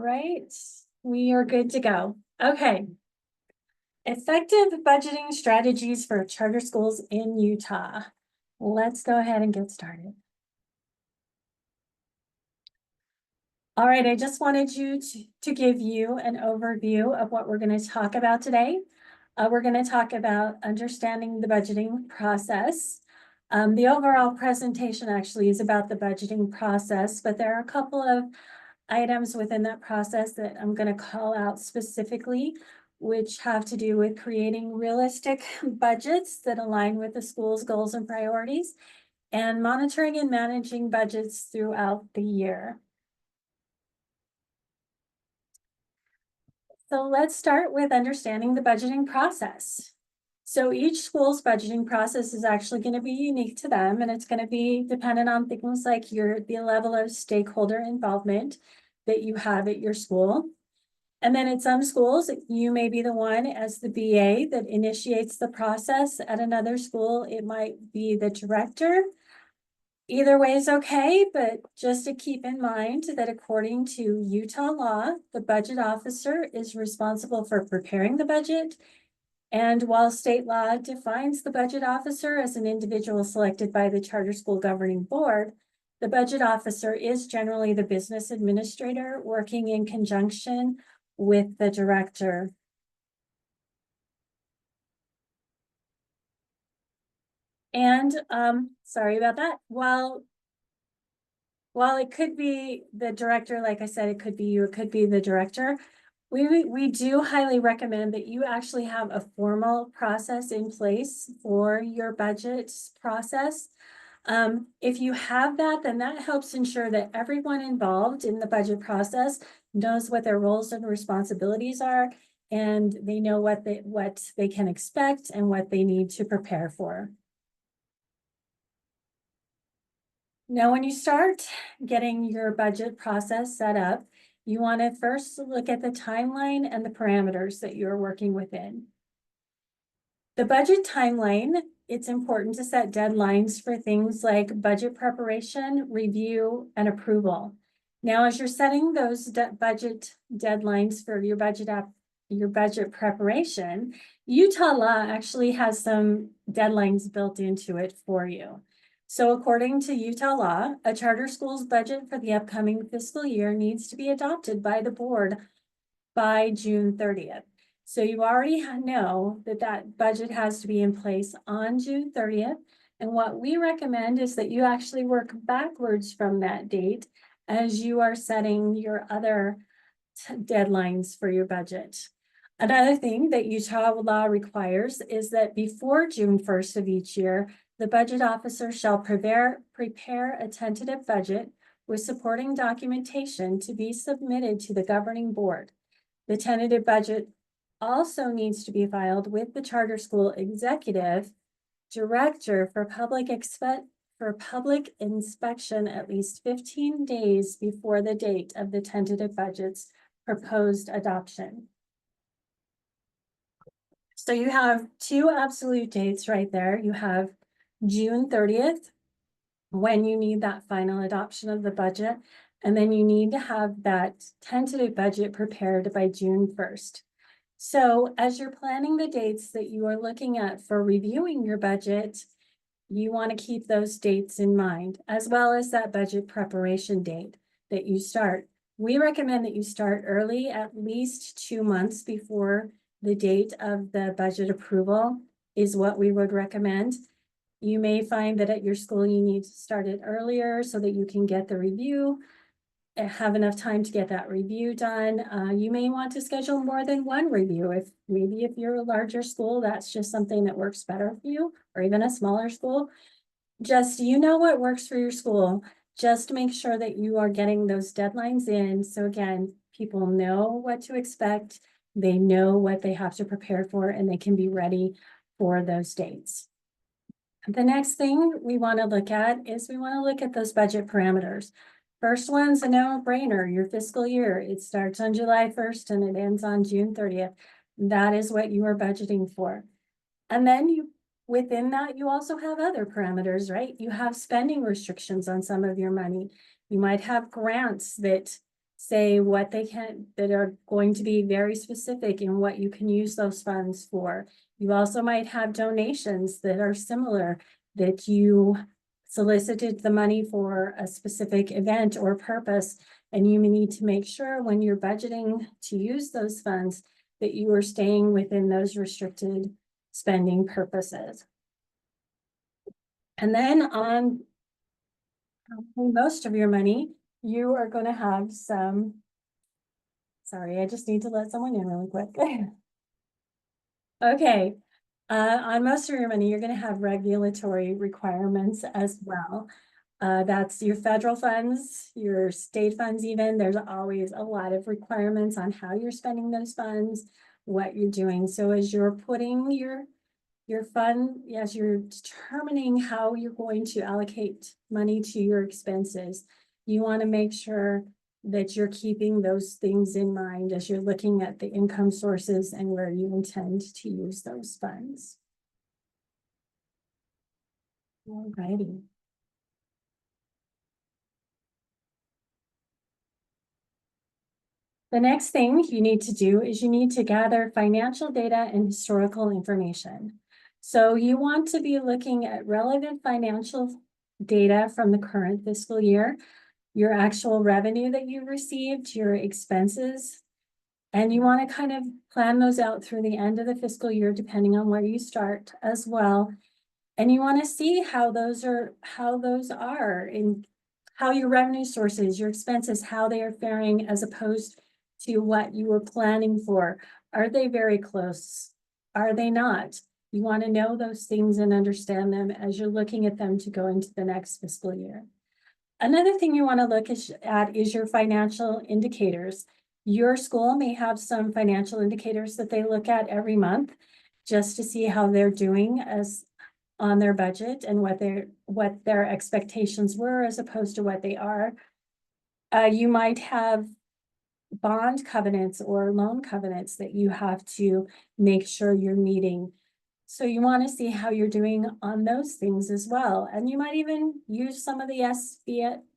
right, we are good to go. Okay. Effective budgeting strategies for charter schools in Utah. Let's go ahead and get started. All right, I just wanted to give you an overview of what we're going to talk about today. We're going to talk about understanding the budgeting process. The overall presentation actually is about the budgeting process, but there are a couple of items within that process that I'm going to call out specifically, which have to do with creating realistic budgets that align with the school's goals and priorities, and monitoring and managing budgets throughout the year. So let's start with understanding the budgeting process. So each school's budgeting process is actually going to be unique to them, and it's going to be dependent on things like the level of stakeholder involvement that you have at your school. And then at some schools, you may be the one as the BA that initiates the process. At another school, it might be the director. Either way is okay, but just to keep in mind that according to Utah law, the budget officer is responsible for preparing the budget. And while state law defines the budget officer as an individual selected by the charter school governing board, the budget officer is generally the business administrator working in conjunction with the director. And sorry about that. While it could be the director, like I said, it could be you, it could be the director. We do highly recommend that you actually have a formal process in place for your budget process. If you have that, then that helps ensure that everyone involved in the budget process knows what their roles and responsibilities are, and they know what they can expect and what they need to prepare for. Now, when you start getting your budget process set up, you want to first look at the timeline and the parameters that you're working within. The budget timeline, it's important to set deadlines for things like budget preparation, review, and approval. Now, as you're setting those budget deadlines for your budget preparation, Utah law actually has some deadlines built into it for you. So according to Utah law, a charter school's budget for the upcoming fiscal year needs to be adopted by the board by June 30th. So you already know that budget has to be in place on June 30th. And what we recommend is that you actually work backwards from that date as you are setting your other deadlines for your budget. Another thing that Utah law requires is that before June 1st of each year, the budget officer shall prepare a tentative budget with supporting documentation to be submitted to the governing board. The tentative budget also needs to be filed with the charter school executive director for public inspection at least 15 days before the date of the tentative budget's proposed adoption. So you have two absolute dates right there. You have June 30th, when you need that final adoption of the budget, and then you need to have that tentative budget prepared by June 1st. So as you're planning the dates that you are looking at for reviewing your budget, you want to keep those dates in mind, as well as that budget preparation date that you start. We recommend that you start early, at least 2 months before the date of the budget approval is what we would recommend. You may find that at your school, you need to start it earlier so that you can get the review, have enough time to get that review done. You may want to schedule more than one review. If you're a larger school, that's just something that works better for you, or even a smaller school. Just, you know what works for your school. Just make sure that you are getting those deadlines in. So again, people know what to expect. They know what they have to prepare for, and they can be ready for those dates. The next thing we want to look at is we want to look at those budget parameters. First one's a no-brainer, your fiscal year. It starts on July 1st and it ends on June 30th. That is what you are budgeting for. And then within that, you also have other parameters, right? You have spending restrictions on some of your money. You might have grants that say what they can, that are going to be very specific in what you can use those funds for. You also might have donations that are similar, that you solicited the money for a specific event or purpose. And you may need to make sure when you're budgeting to use those funds that you are staying within those restricted spending purposes. And then on most of your money, you are going to have some, sorry, I just need to let someone in really quick. Okay, on most of your money, you're going to have regulatory requirements as well. That's your federal funds, your state funds even. There's always a lot of requirements on how you're spending those funds, what you're doing. So as you're putting your fund, as you're determining how you're going to allocate money to your expenses, you want to make sure that you're keeping those things in mind as you're looking at the income sources and where you intend to use those funds. All righty. The next thing you need to do is you need to gather financial data and historical information. So you want to be looking at relevant financial data from the current fiscal year, your actual revenue that you received, your expenses, and you want to kind of plan those out through the end of the fiscal year, depending on where you start as well. And you want to see how those are in how your revenue sources, your expenses, how they are faring as opposed to what you were planning for. Are they very close? Are they not? You want to know those things and understand them as you're looking at them to go into the next fiscal year. Another thing you want to look at is your financial indicators. Your school may have some financial indicators that they look at every month just to see how they're doing as on their budget and what their expectations were as opposed to what they are. You might have bond covenants or loan covenants that you have to make sure you're meeting. So you want to see how you're doing on those things as well. And you might even use some of the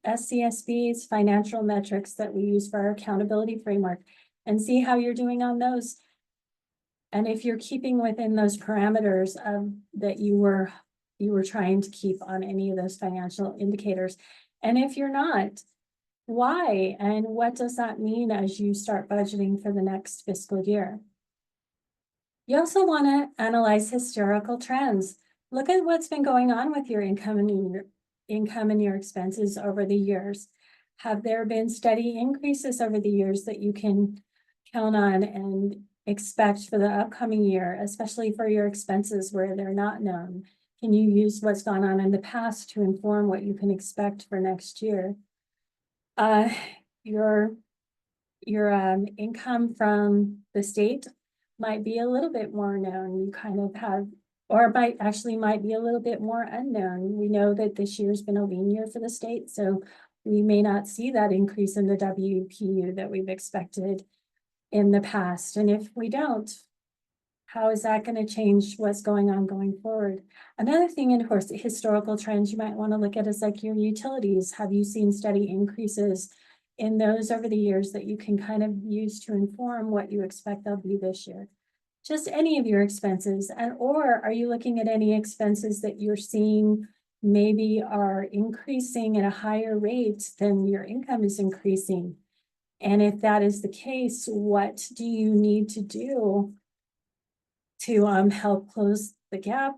SCSB's financial metrics that we use for our accountability framework and see how you're doing on those. And if you're keeping within those parameters that you were trying to keep on any of those financial indicators. And if you're not, why? And what does that mean as you start budgeting for the next fiscal year? You also want to analyze historical trends. Look at what's been going on with your income and your expenses over the years. Have there been steady increases over the years that you can count on and expect for the upcoming year, especially for your expenses where they're not known? Can you use what's gone on in the past to inform what you can expect for next year? Your income from the state might be a little bit more known. You kind of have, or might be a little bit more unknown. We know that this year's been a lean year for the state, so we may not see that increase in the WPU that we've expected in the past. And if we don't, how is that going to change what's going on going forward? Another thing in historical trends you might want to look at is like your utilities. Have you seen steady increases in those over the years that you can kind of use to inform what you expect they'll be this year? Just any of your expenses, or are you looking at any expenses that you're seeing maybe are increasing at a higher rate than your income is increasing? And if that is the case, what do you need to do to help close the gap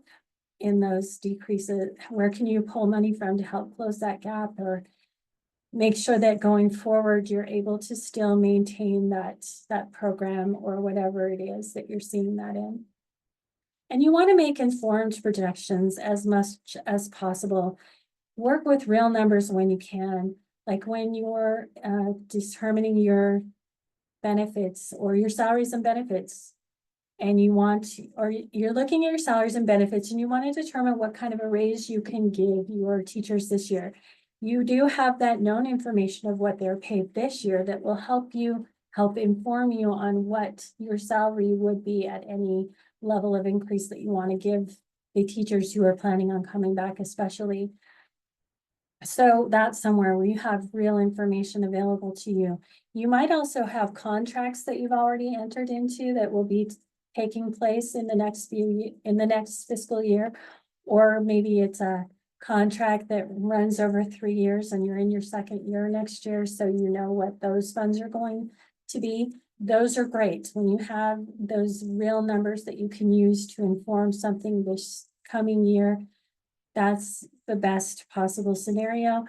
in those decreases? Where can you pull money from to help close that gap, or make sure that going forward you're able to still maintain that program or whatever it is that you're seeing that in? And you want to make informed projections as much as possible. Work with real numbers when you can, like when you're determining your benefits or your salaries and benefits, and you're looking at your salaries and benefits and you want to determine what kind of a raise you can give your teachers this year. You do have that known information of what they're paid this year that will help inform you on what your salary would be at any level of increase that you want to give the teachers who are planning on coming back, especially. So that's somewhere where you have real information available to you. You might also have contracts that you've already entered into that will be taking place in the next fiscal year. Or maybe it's a contract that runs over 3 years and you're in your second year next year, so you know what those funds are going to be. Those are great when you have those real numbers that you can use to inform something this coming year. That's the best possible scenario.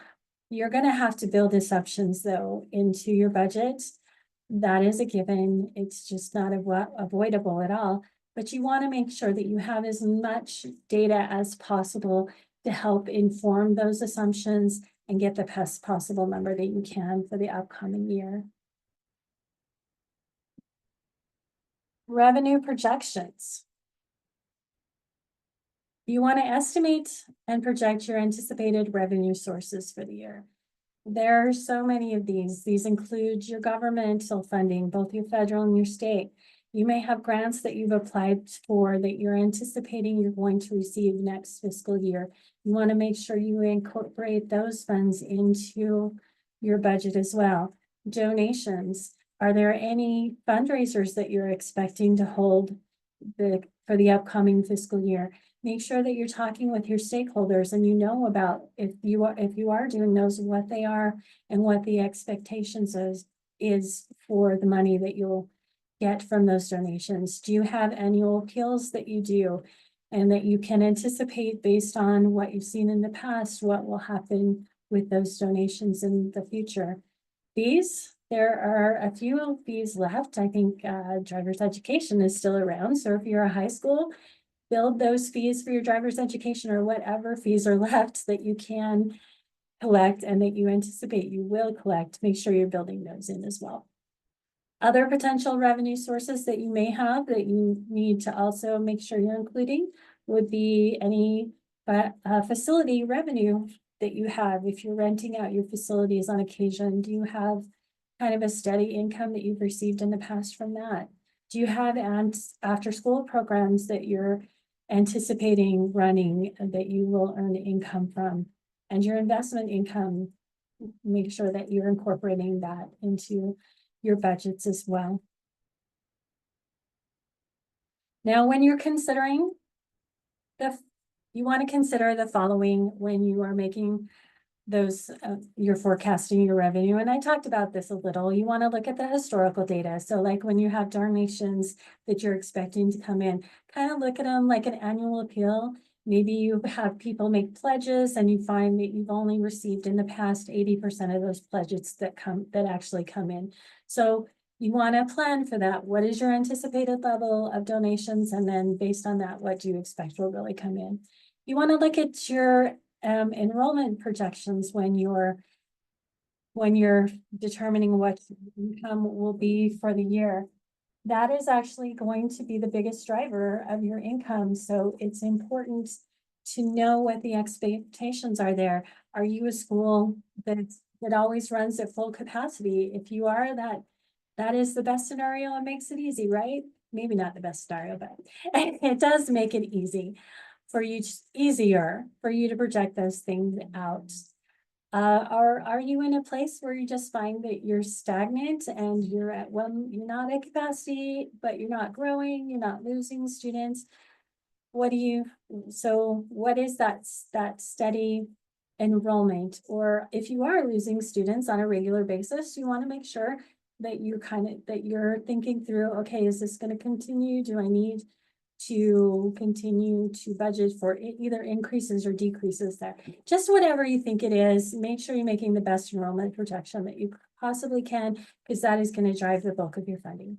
You're gonna have to build assumptions though into your budget. That is a given. It's just not avoidable at all. But you want to make sure that you have as much data as possible to help inform those assumptions and get the best possible number that you can for the upcoming year. Revenue projections. You want to estimate and project your anticipated revenue sources for the year. There are so many of these. These include your governmental funding, both your federal and your state. You may have grants that you've applied for that you're anticipating you're going to receive next fiscal year. You want to make sure you incorporate those funds into your budget as well. Donations. Are there any fundraisers that you're expecting to hold for the upcoming fiscal year? Make sure that you're talking with your stakeholders and you know about if you are doing those, what they are and what the expectations is for the money that you'll get from those donations. Do you have annual appeals that you do and that you can anticipate based on what you've seen in the past, what will happen with those donations in the future? There are a few of these left. I think driver's education is still around. So if you're a high school, build those fees for your driver's education or whatever fees are left that you can collect and that you anticipate you will collect. Make sure you're building those in as well. Other potential revenue sources that you may have that you need to also make sure you're including would be any facility revenue that you have. If you're renting out your facilities on occasion, do you have kind of a steady income that you've received in the past from that? Do you have after school programs that you're anticipating running that you will earn income from? And your investment income, make sure that you're incorporating that into your budgets as well. Now, when you're considering you want to consider the following when you are making those, you're forecasting your revenue. And I talked about this a little. You want to look at the historical data. So like when you have donations that you're expecting to come in, kind of look at them like an annual appeal. Maybe you have people make pledges and you find that you've only received in the past 80% of those pledges that actually come in. So you want to plan for that. What is your anticipated level of donations? And then based on that, what do you expect will really come in? You want to look at your enrollment projections when you're determining what income will be for the year. That is actually going to be the biggest driver of your income. So it's important to know what the expectations are there. Are you a school that always runs at full capacity? If you are, that is the best scenario and makes it easy, right? Maybe not the best scenario, but it does make it easier for you to project those things out. Are you in a place where you just find that you're stagnant and you're not at capacity, but you're not growing, you're not losing students? What is that steady enrollment? Or if you are losing students on a regular basis, you want to make sure that you're thinking through, okay, is this going to continue? Do I need to continue to budget for either increases or decreases there? Just whatever you think it is, make sure you're making the best enrollment projection that you possibly can, because that is going to drive the bulk of your funding.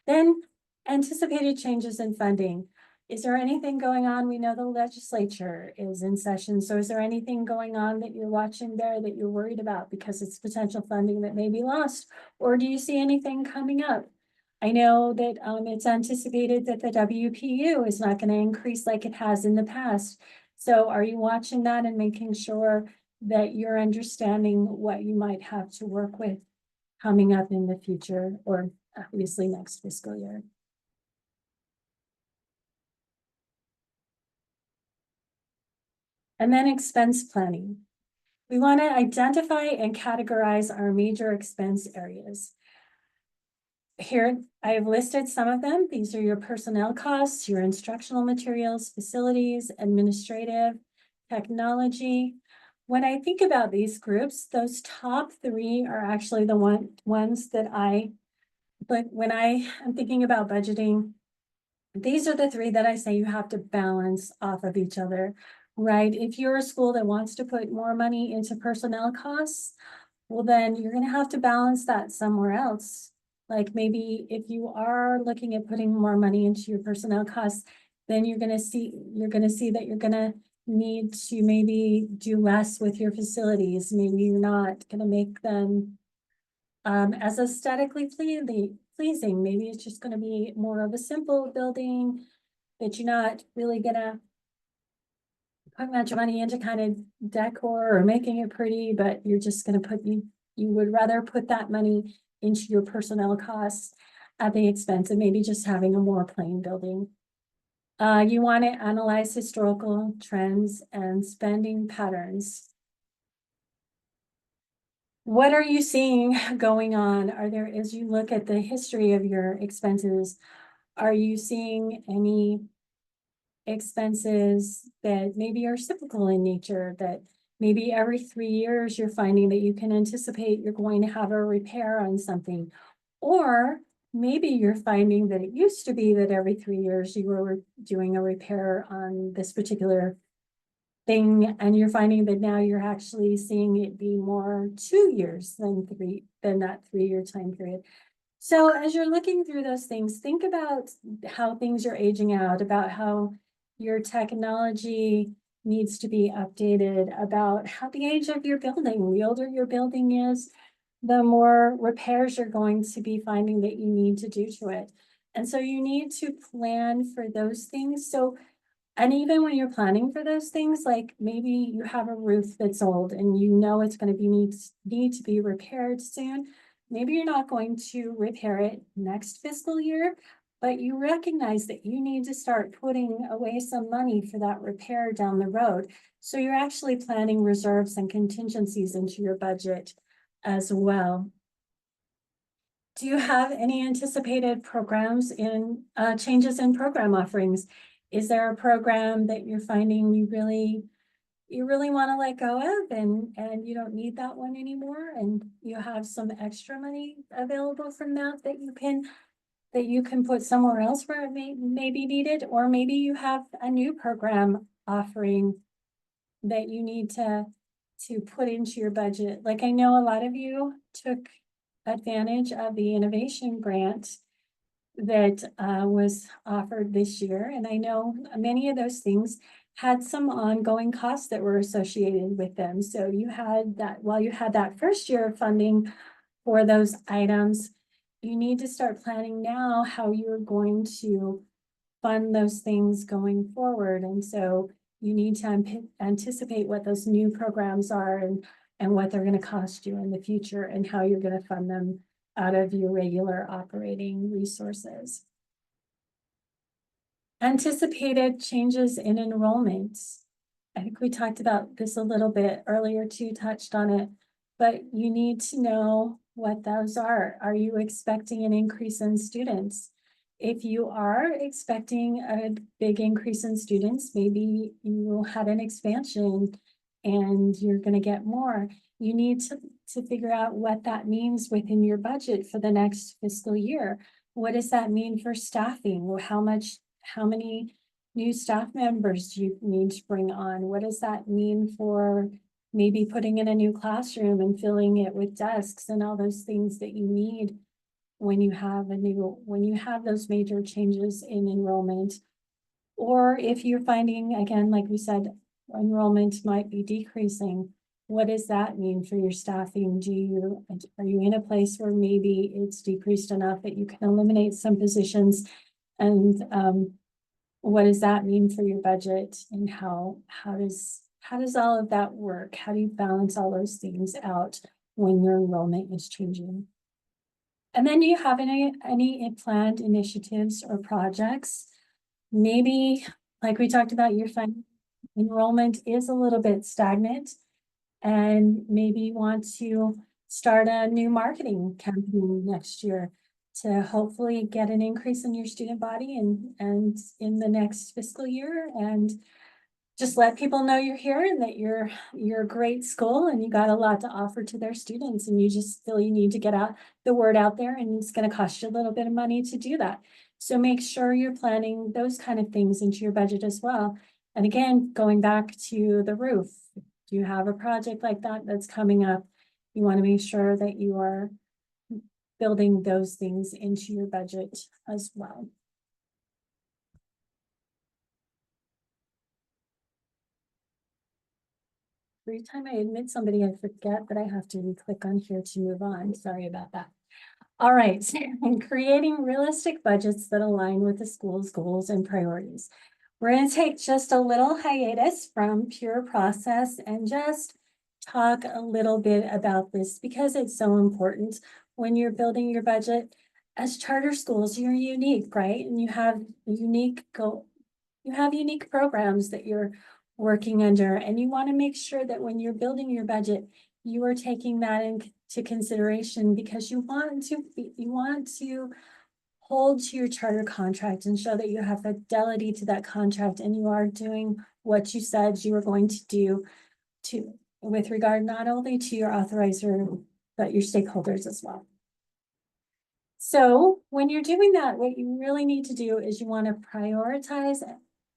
Then anticipated changes in funding. Is there anything going on? We know the legislature is in session. So is there anything going on that you're watching there that you're worried about because it's potential funding that may be lost? Or do you see anything coming up? I know that it's anticipated that the WPU is not going to increase like it has in the past. So are you watching that and making sure that you're understanding what you might have to work with coming up in the future, or obviously next fiscal year? And then expense planning. We want to identify and categorize our major expense areas. Here, I have listed some of them. These are your personnel costs, your instructional materials, facilities, administrative, technology. When I think about these groups, those top three are actually the ones that but when I am thinking about budgeting, these are the three that I say you have to balance off of each other, right? If you're a school that wants to put more money into personnel costs, well, then you're gonna have to balance that somewhere else. Like maybe if you are looking at putting more money into your personnel costs, then you're gonna see that you're gonna need to maybe do less with your facilities. Maybe you're not gonna make them as aesthetically pleasing. Maybe it's just gonna be more of a simple building that you're not really gonna put much money into kind of decor or making it pretty, but you're just gonna you would rather put that money into your personnel costs at the expense of maybe just having a more plain building. You want to analyze historical trends and spending patterns. What are you seeing going on? As you look at the history of your expenses, are you seeing any expenses that maybe are cyclical in nature, that maybe every 3 years you're finding that you can anticipate you're going to have a repair on something? Or maybe you're finding that it used to be that every 3 years you were doing a repair on this particular thing, and you're finding that now you're actually seeing it be more 2 years than that 3-year time period. So as you're looking through those things, think about how things are aging out, about how your technology needs to be updated, about how the age of your building, the older your building is, the more repairs you're going to be finding that you need to do to it. And so you need to plan for those things. So, and even when you're planning for those things, like maybe you have a roof that's old and you know it's going to need to be repaired soon. Maybe you're not going to repair it next fiscal year, but you recognize that you need to start putting away some money for that repair down the road. So you're actually planning reserves and contingencies into your budget as well. Do you have any anticipated programs changes in program offerings? Is there a program that you're finding you really want to let go of and you don't need that one anymore, and you have some extra money available from that you can put somewhere else where it may be needed? Or maybe you have a new program offering that you need to put into your budget. Like I know a lot of you took advantage of the innovation grant that was offered this year. And I know many of those things had some ongoing costs that were associated with them. So you had that, while you had that first year of funding for those items, you need to start planning now how you're going to fund those things going forward. And so you need to anticipate what those new programs are and what they're going to cost you in the future and how you're going to fund them out of your regular operating resources. Anticipated changes in enrollments. I think we talked about this a little bit earlier too, touched on it, but you need to know what those are. Are you expecting an increase in students? If you are expecting a big increase in students, maybe you will have an expansion and you're going to get more. You need to figure out what that means within your budget for the next fiscal year. What does that mean for staffing? Or how many new staff members do you need to bring on? What does that mean for maybe putting in a new classroom and filling it with desks and all those things that you need when you have those major changes in enrollment? Or if you're finding, again, like we said, enrollment might be decreasing, what does that mean for your staffing? Are you in a place where maybe it's decreased enough that you can eliminate some positions? And what does that mean for your budget? And how does all of that work? How do you balance all those things out when your enrollment is changing? And then do you have any planned initiatives or projects? Maybe, like we talked about, your enrollment is a little bit stagnant. and maybe want to start a new marketing campaign next year to hopefully get an increase in your student body and in the next fiscal year, and just let people know you're here and that you're a great school and you got a lot to offer to their students, and you just feel you need to get out the word out there, and it's going to cost you a little bit of money to do that. So make sure you're planning those kind of things into your budget as well. And again, going back to the roof, do you have a project like that that's coming up? You want to make sure that you are building those things into your budget as well. Every time I admit somebody, I forget that I have to click on here to move on. Sorry about that. All right, and creating realistic budgets that align with the school's goals and priorities. We're going to take just a little hiatus from pure process and just talk a little bit about this because it's so important when you're building your budget. As charter schools, you're unique, right? And you have unique programs that you're working under, and you want to make sure that when you're building your budget, you are taking that into consideration, because you want to hold to your charter contract and show that you have fidelity to that contract and you are doing what you said you were going to do with regard not only to your authorizer, but your stakeholders as well. So when you're doing that, what you really need to do is you want to prioritize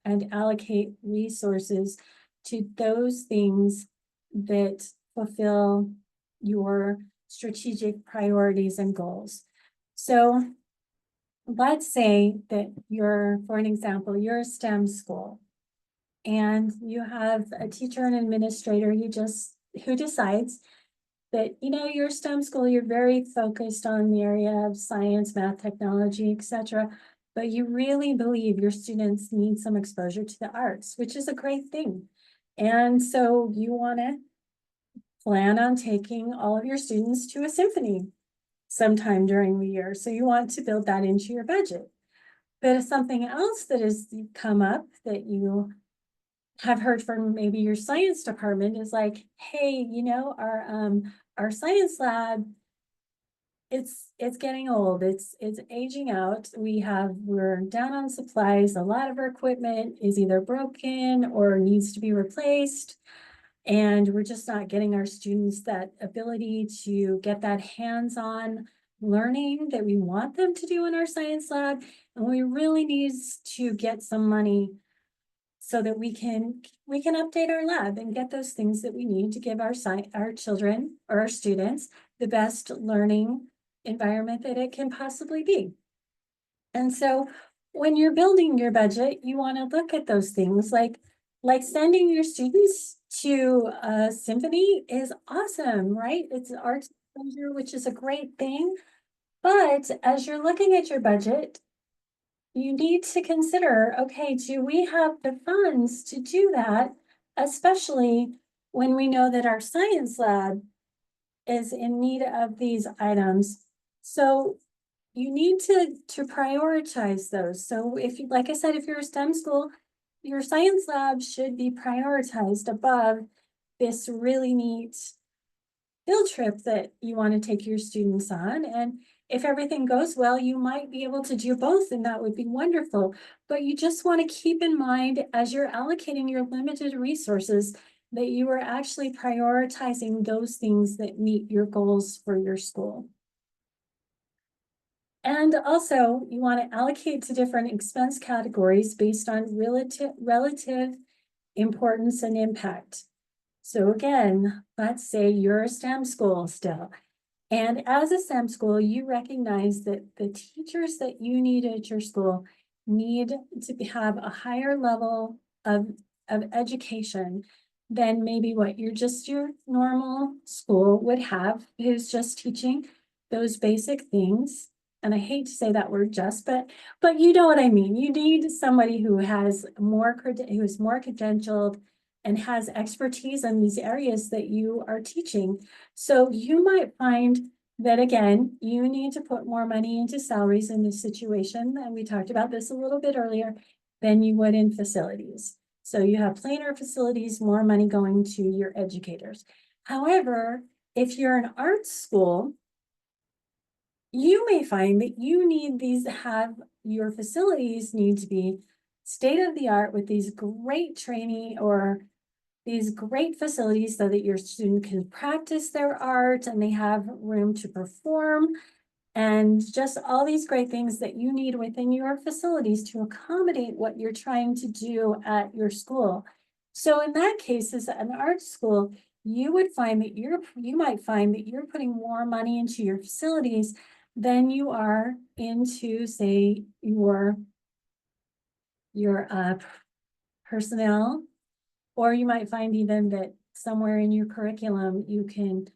and allocate resources to those things that fulfill your strategic priorities and goals. So let's say that for an example, you're a STEM school and you have a teacher and administrator who decides that, you're a STEM school, you're very focused on the area of science, math, technology, etc. But you really believe your students need some exposure to the arts, which is a great thing. And so you want to plan on taking all of your students to a symphony sometime during the year. So you want to build that into your budget. But if something else that has come up that you have heard from maybe your science department is like, hey, our science lab, it's getting old, it's aging out. We're down on supplies. A lot of our equipment is either broken or needs to be replaced. And we're just not getting our students that ability to get that hands-on learning that we want them to do in our science lab. And we really need to get some money so that we can update our lab and get those things that we need to give our children or our students the best learning environment that it can possibly be. And so when you're building your budget, you want to look at those things like sending your students to a symphony is awesome, right? It's arts exposure, which is a great thing. But as you're looking at your budget, you need to consider, okay, do we have the funds to do that? Especially when we know that our science lab is in need of these items. So you need to prioritize those. So like I said, if you're a STEM school, your science lab should be prioritized above this really neat field trip that you want to take your students on. And if everything goes well, you might be able to do both, and that would be wonderful. But you just want to keep in mind as you're allocating your limited resources that you are actually prioritizing those things that meet your goals for your school. And also, you want to allocate to different expense categories based on relative importance and impact. So again, let's say you're a STEM school still. And as a STEM school, you recognize that the teachers that you need at your school need to have a higher level of education than maybe what your normal school would have, who's just teaching those basic things. And I hate to say that word just, but you know what I mean. You need somebody who is more credentialed and has expertise in these areas that you are teaching. So you might find that, again, you need to put more money into salaries in this situation, and we talked about this a little bit earlier, than you would in facilities. So you have plainer facilities, more money going to your educators. However, if you're an art school, you may find that you need your facilities need to be state of the art with these great training or these great facilities so that your student can practice their art and they have room to perform and just all these great things that you need within your facilities to accommodate what you're trying to do at your school. So in that case, as an art school, you might find that you're putting more money into your facilities than you are into, say, your personnel. Or you might find even that somewhere in your curriculum, you can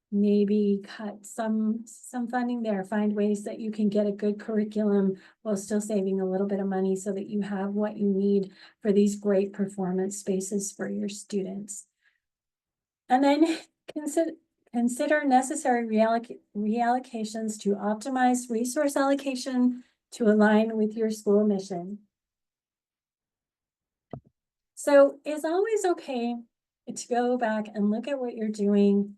maybe cut some funding there, find ways that you can get a good curriculum while still saving a little bit of money so that you have what you need for these great performance spaces for your students. And then consider necessary reallocations to optimize resource allocation to align with your school mission. So it's always okay to go back and look at what you're doing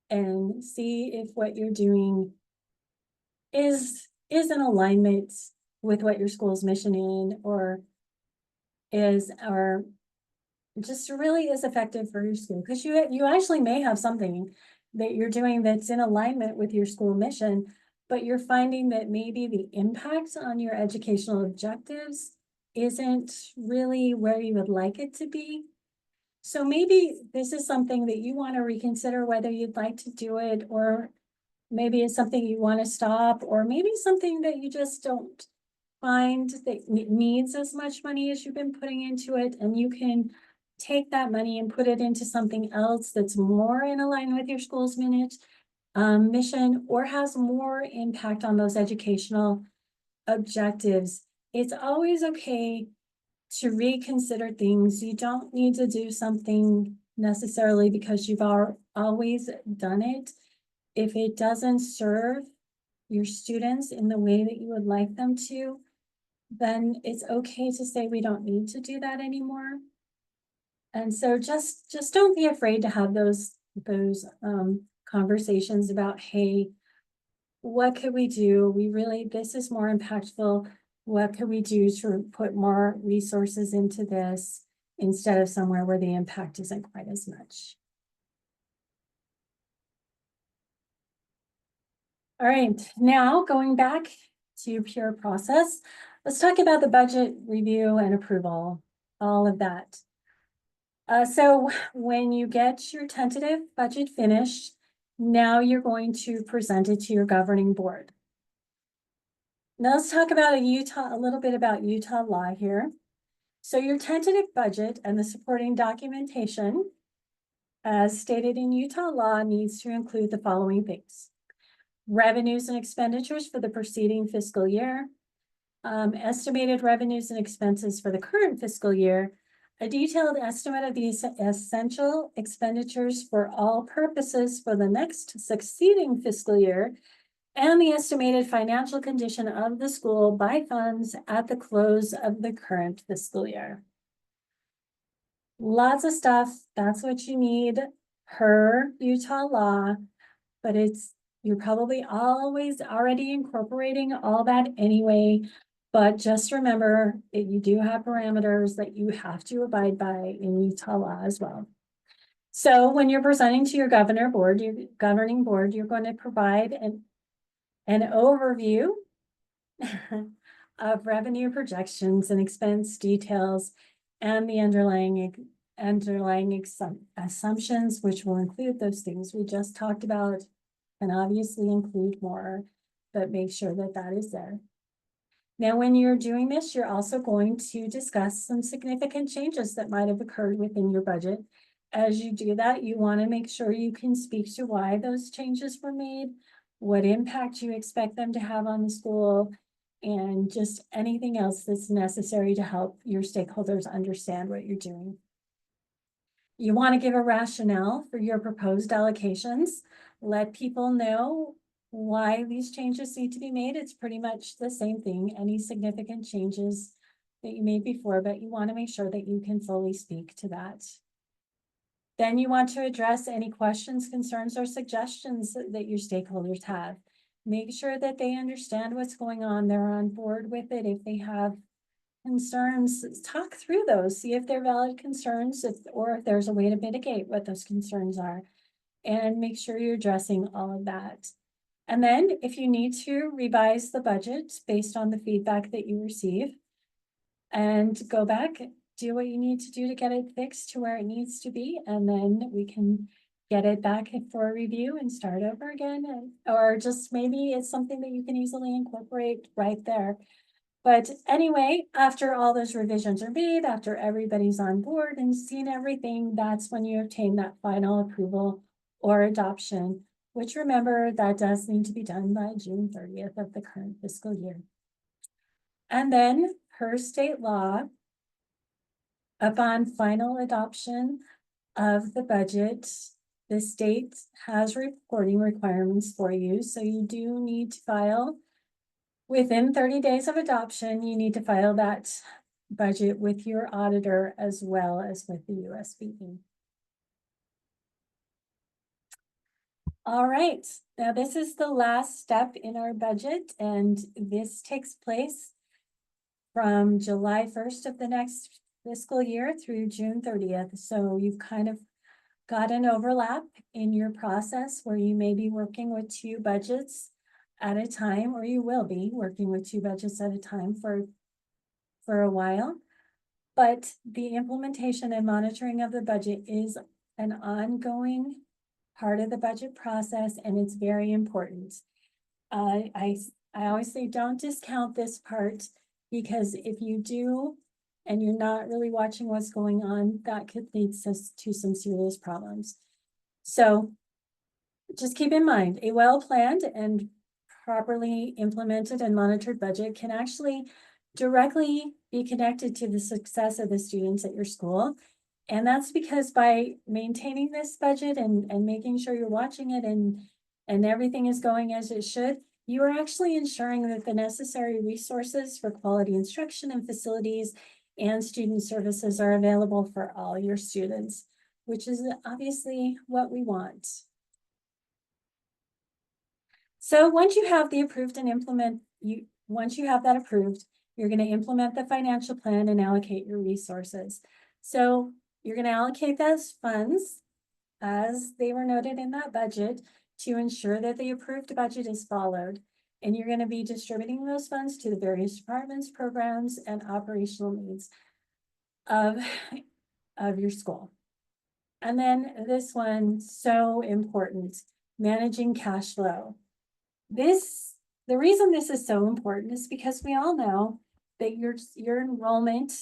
and see if what you're doing is in alignment with what your school's mission or just really is effective for your school. Because you actually may have something that you're doing that's in alignment with your school mission, but you're finding that maybe the impact on your educational objectives isn't really where you would like it to be. So maybe this is something that you want to reconsider whether you'd like to do it, or maybe it's something you want to stop, or maybe something that you just don't find that needs as much money as you've been putting into it, and you can take that money and put it into something else that's more in alignment with your school's mission, or has more impact on those educational objectives. It's always okay to reconsider things. You don't need to do something necessarily because you've always done it. If it doesn't serve your students in the way that you would like them to, then it's okay to say we don't need to do that anymore. And so just don't be afraid to have those conversations about, hey, what could we do? This is more impactful. What could we do to put more resources into this instead of somewhere where the impact isn't quite as much? All right, now going back to pure process, let's talk about the budget review and approval, all of that. So when you get your tentative budget finished, now you're going to present it to your governing board. Now let's talk about a little bit about Utah law here. So your tentative budget and the supporting documentation, as stated in Utah law, needs to include the following things: revenues and expenditures for the preceding fiscal year, estimated revenues and expenses for the current fiscal year, a detailed estimate of the essential expenditures for all purposes for the next succeeding fiscal year, and the estimated financial condition of the school by funds at the close of the current fiscal year. Lots of stuff. That's what you need per Utah law, but you're probably always already incorporating all that anyway. But just remember that you do have parameters that you have to abide by in Utah law as well. So when you're presenting to your governing board, you're going to provide an overview of revenue projections and expense details and the underlying assumptions, which will include those things we just talked about, and obviously include more, but make sure that that is there. Now, when you're doing this, you're also going to discuss some significant changes that might have occurred within your budget. As you do that, you want to make sure you can speak to why those changes were made, what impact you expect them to have on the school, and just anything else that's necessary to help your stakeholders understand what you're doing. You want to give a rationale for your proposed allocations. Let people know why these changes need to be made. It's pretty much the same thing, any significant changes that you made before, but you want to make sure that you can fully speak to that. Then you want to address any questions, concerns, or suggestions that your stakeholders have. Make sure that they understand what's going on, they're on board with it. If they have concerns, talk through those, see if they're valid concerns, or if there's a way to mitigate what those concerns are. And make sure you're addressing all of that. And then if you need to revise the budget based on the feedback that you receive, and go back, do what you need to do to get it fixed to where it needs to be, and then we can get it back for a review and start over again. Or just maybe it's something that you can easily incorporate right there. But anyway, after all those revisions are made, after everybody's on board and seen everything, that's when you obtain that final approval or adoption, which remember, that does need to be done by June 30th of the current fiscal year. And then per state law, upon final adoption of the budget, the state has reporting requirements for you. So you do need to file within 30 days of adoption. You need to file that budget with your auditor as well as with the USBE. All right, now this is the last step in our budget, and this takes place from July 1st of the next fiscal year through June 30th. So you've kind of got an overlap in your process where you may be working with two budgets at a time, or you will be working with two budgets at a time for a while. But the implementation and monitoring of the budget is an ongoing part of the budget process, and it's very important. I always say don't discount this part, because if you do and you're not really watching what's going on, that could lead us to some serious problems. So just keep in mind, a well-planned and properly implemented and monitored budget can actually directly be connected to the success of the students at your school. And that's because by maintaining this budget and making sure you're watching it and everything is going as it should, you are actually ensuring that the necessary resources for quality instruction and facilities and student services are available for all your students, which is obviously what we want. So once you have the approved and once you have that approved, you're going to implement the financial plan and allocate your resources. So you're going to allocate those funds as they were noted in that budget to ensure that the approved budget is followed. And you're going to be distributing those funds to the various departments, programs, and operational needs of your school. And then this one, so important, managing cash flow. The reason this is so important is because we all know that your enrollment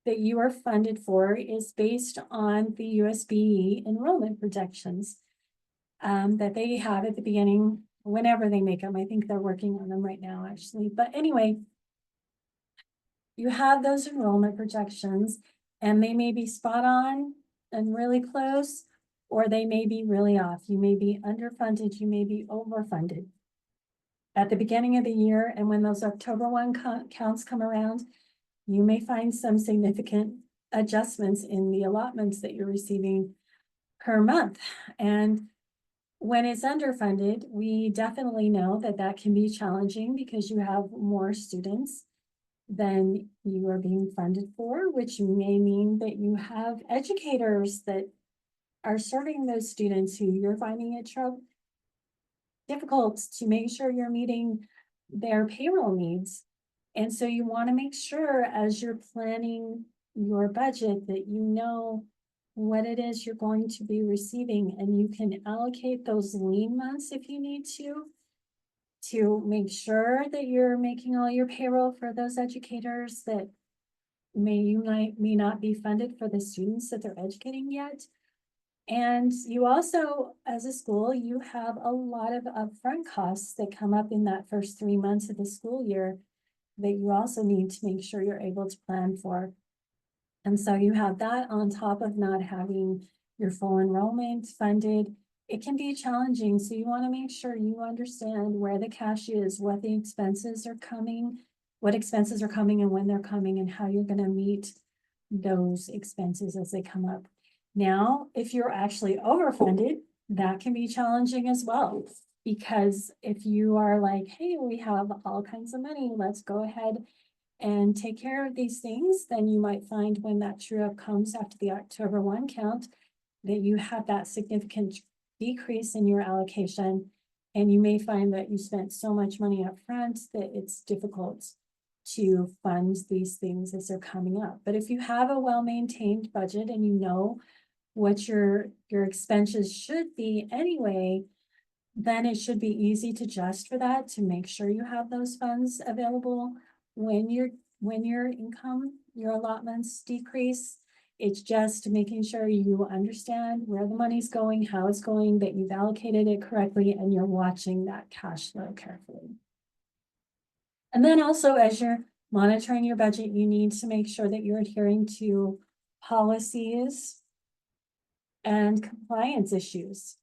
that you are funded for is based on the USBE enrollment projections that they have at the beginning, whenever they make them. I think they're working on them right now, actually. But anyway, you have those enrollment projections, and they may be spot on and really close, or they may be really off. You may be underfunded, you may be overfunded at the beginning of the year. And when those October 1 counts come around, you may find some significant adjustments in the allotments that you're receiving per month. And when it's underfunded, we definitely know that that can be challenging because you have more students than you are being funded for, which may mean that you have educators that are serving those students who you're finding it difficult to make sure you're meeting their payroll needs. And so you want to make sure as you're planning your budget that you know what it is you're going to be receiving, and you can allocate those lean months if you need to make sure that you're making all your payroll for those educators that may not be funded for the students that they're educating yet. And you also, as a school, you have a lot of upfront costs that come up in that first 3 months of the school year that you also need to make sure you're able to plan for. And so you have that on top of not having your full enrollment funded. It can be challenging. So you want to make sure you understand where the cash is, what the expenses are coming, what expenses are coming and when they're coming, and how you're going to meet those expenses as they come up. Now, if you're actually overfunded, that can be challenging as well. Because if you are like, hey, we have all kinds of money, let's go ahead and take care of these things, then you might find when that true up comes after the October 1 count, that you have that significant decrease in your allocation. And you may find that you spent so much money up front that it's difficult to fund these things as they're coming up. But if you have a well-maintained budget and you know what your expenses should be anyway, then it should be easy to adjust for that, to make sure you have those funds available when your income, your allotments decrease. It's just making sure you understand where the money's going, how it's going, that you've allocated it correctly, and you're watching that cash flow carefully. And then also, as you're monitoring your budget, you need to make sure that you're adhering to policies and compliance issues.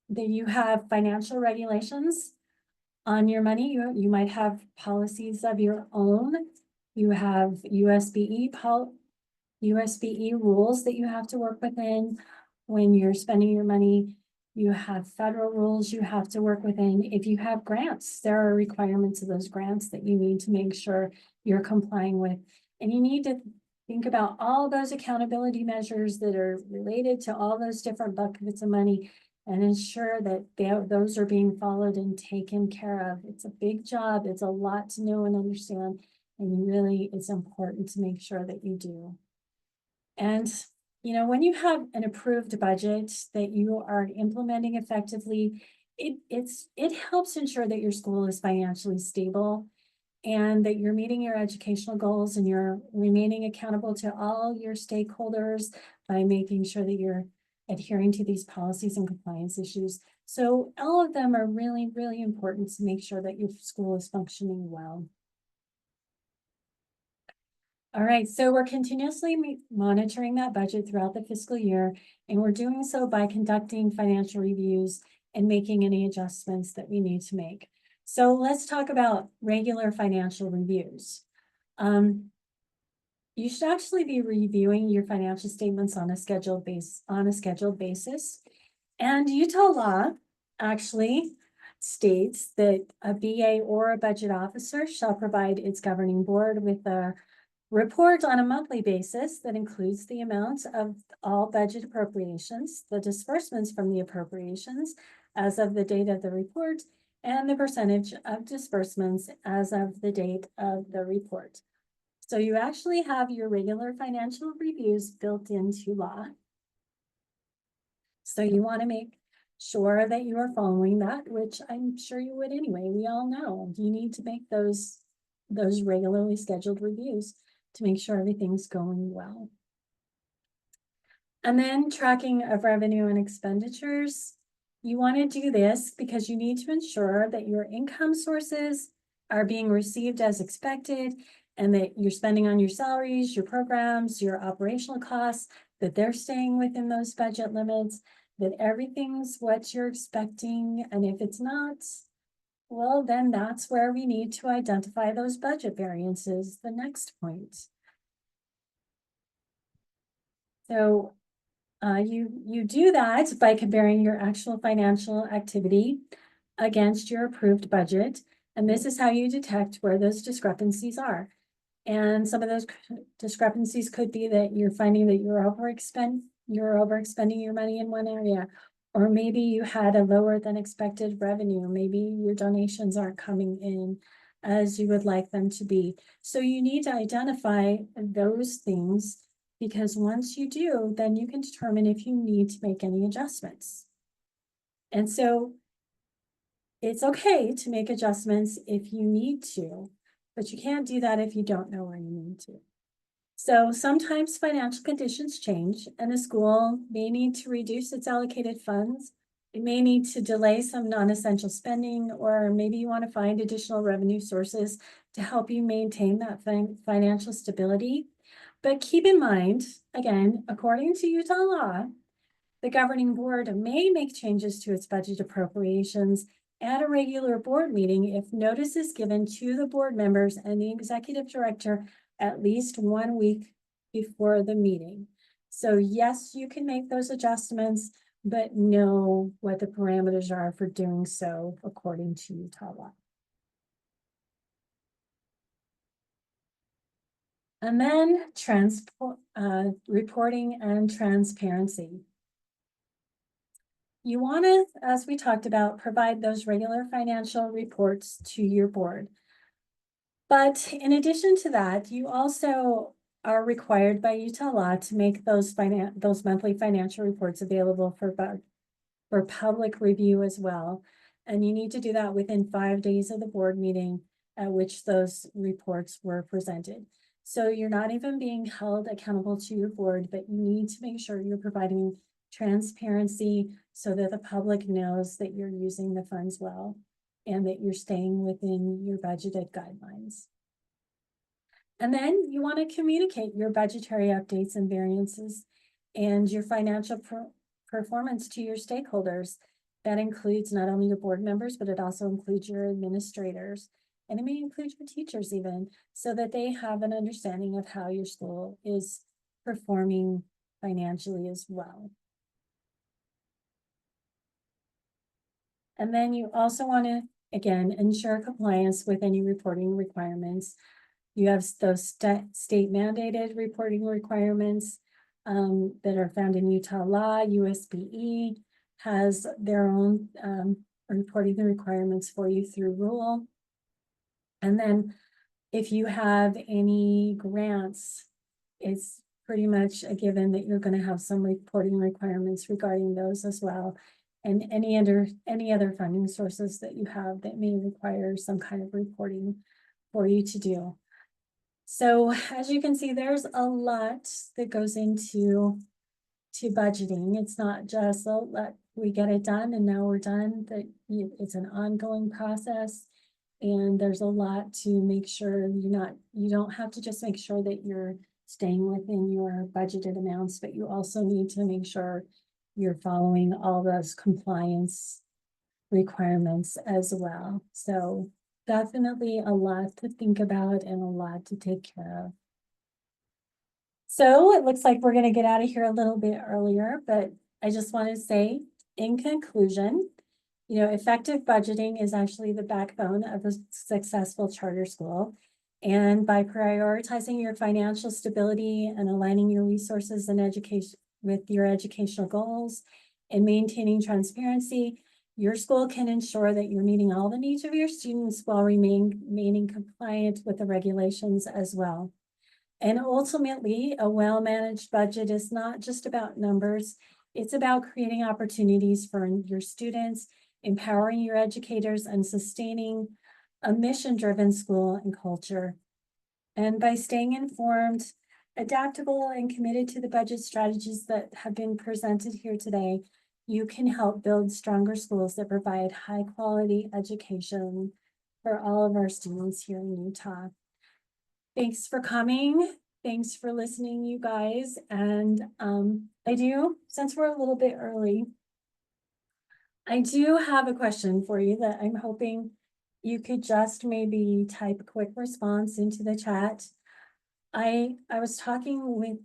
That you have financial regulations on your money. You might have policies of your own. You have USBE rules that you have to work within when you're spending your money. You have federal rules you have to work within. If you have grants, there are requirements of those grants that you need to make sure you're complying with. And you need to think about all those accountability measures that are related to all those different buckets of money and ensure that those are being followed and taken care of. It's a big job. It's a lot to know and understand. And really, it's important to make sure that you do. And, you know, when you have an approved budget that you are implementing effectively, it helps ensure that your school is financially stable and that you're meeting your educational goals and you're remaining accountable to all your stakeholders by making sure that you're adhering to these policies and compliance issues. So all of them are really, really important to make sure that your school is functioning well. All right, so we're continuously monitoring that budget throughout the fiscal year, and we're doing so by conducting financial reviews and making any adjustments that we need to make. So let's talk about regular financial reviews. You should actually be reviewing your financial statements on a scheduled basis. And Utah law actually states that a BA or a budget officer shall provide its governing board with a report on a monthly basis that includes the amount of all budget appropriations, the disbursements from the appropriations as of the date of the report, and the percentage of disbursements as of the date of the report. So you actually have your regular financial reviews built into law. So you want to make sure that you are following that, which I'm sure you would anyway. We all know you need to make those regularly scheduled reviews to make sure everything's going well. And then tracking of revenue and expenditures. You want to do this because you need to ensure that your income sources are being received as expected and that you're spending on your salaries, your programs, your operational costs, that they're staying within those budget limits, that everything's what you're expecting. And if it's not, well, then that's where we need to identify those budget variances, the next point. So you do that by comparing your actual financial activity against your approved budget. And this is how you detect where those discrepancies are. And some of those discrepancies could be that you're finding that you're overexpending your money in one area, or maybe you had a lower than expected revenue. Maybe your donations aren't coming in as you would like them to be. So you need to identify those things, because once you do, then you can determine if you need to make any adjustments. And so it's okay to make adjustments if you need to, but you can't do that if you don't know where you need to. So sometimes financial conditions change and the school may need to reduce its allocated funds. It may need to delay some non-essential spending, or maybe you want to find additional revenue sources to help you maintain that financial stability. But keep in mind, again, according to Utah law, the governing board may make changes to its budget appropriations at a regular board meeting if notice is given to the board members and the executive director at least 1 week before the meeting. So yes, you can make those adjustments, but know what the parameters are for doing so according to Utah law. And then reporting and transparency. You want to, as we talked about, provide those regular financial reports to your board. But in addition to that, you also are required by Utah law to make those monthly financial reports available for public review as well. And you need to do that within 5 days of the board meeting at which those reports were presented. So you're not even being held accountable to your board, but you need to make sure you're providing transparency so that the public knows that you're using the funds well and that you're staying within your budgeted guidelines. And then you want to communicate your budgetary updates and variances and your financial performance to your stakeholders. That includes not only your board members, but it also includes your administrators. And it may include your teachers even, so that they have an understanding of how your school is performing financially as well. And then you also want to, again, ensure compliance with any reporting requirements. You have those state mandated reporting requirements that are found in Utah law. USBE has their own reporting requirements for you through rule. And then if you have any grants, it's pretty much a given that you're going to have some reporting requirements regarding those as well. And any other funding sources that you have that may require some kind of reporting for you to do. So as you can see, there's a lot that goes into budgeting. It's not just, oh, we get it done and now we're done. It's an ongoing process. And there's a lot to make sure you don't have to just make sure that you're staying within your budgeted amounts, but you also need to make sure you're following all those compliance requirements as well. So definitely a lot to think about and a lot to take care of. So it looks like we're going to get out of here a little bit earlier, but I just want to say in conclusion, effective budgeting is actually the backbone of a successful charter school. And by prioritizing your financial stability and aligning your resources and education with your educational goals and maintaining transparency, your school can ensure that you're meeting all the needs of your students while remaining compliant with the regulations as well. And ultimately, a well-managed budget is not just about numbers. It's about creating opportunities for your students, empowering your educators, and sustaining a mission-driven school and culture. And by staying informed, adaptable, and committed to the budget strategies that have been presented here today, you can help build stronger schools that provide high-quality education for all of our students here in Utah. Thanks for coming. Thanks for listening, you guys. And since we're a little bit early, I do have a question for you that I'm hoping you could just maybe type a quick response into the chat. I was talking with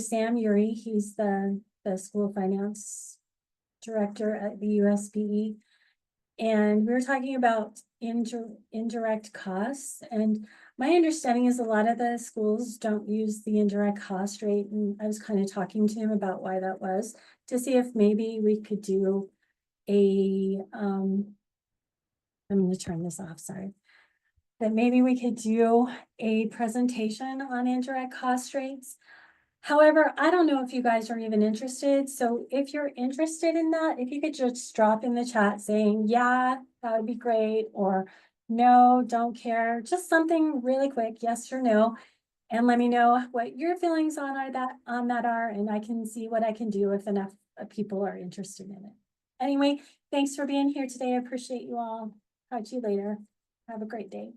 Sam Uri. He's the school finance director at the USBE. And we were talking about indirect costs. And my understanding is a lot of the schools don't use the indirect cost rate. And I was kind of talking to him about why that was, to see if maybe we could do I'm going to turn this off, sorry. That maybe we could do a presentation on indirect cost rates. However, I don't know if you guys are even interested. So if you're interested in that, if you could just drop in the chat saying, yeah, that would be great, or no, don't care, just something really quick, yes or no, and let me know what your feelings on that are, and I can see what I can do if enough people are interested in it. Anyway, thanks for being here today. I appreciate you all. Talk to you later. Have a great day.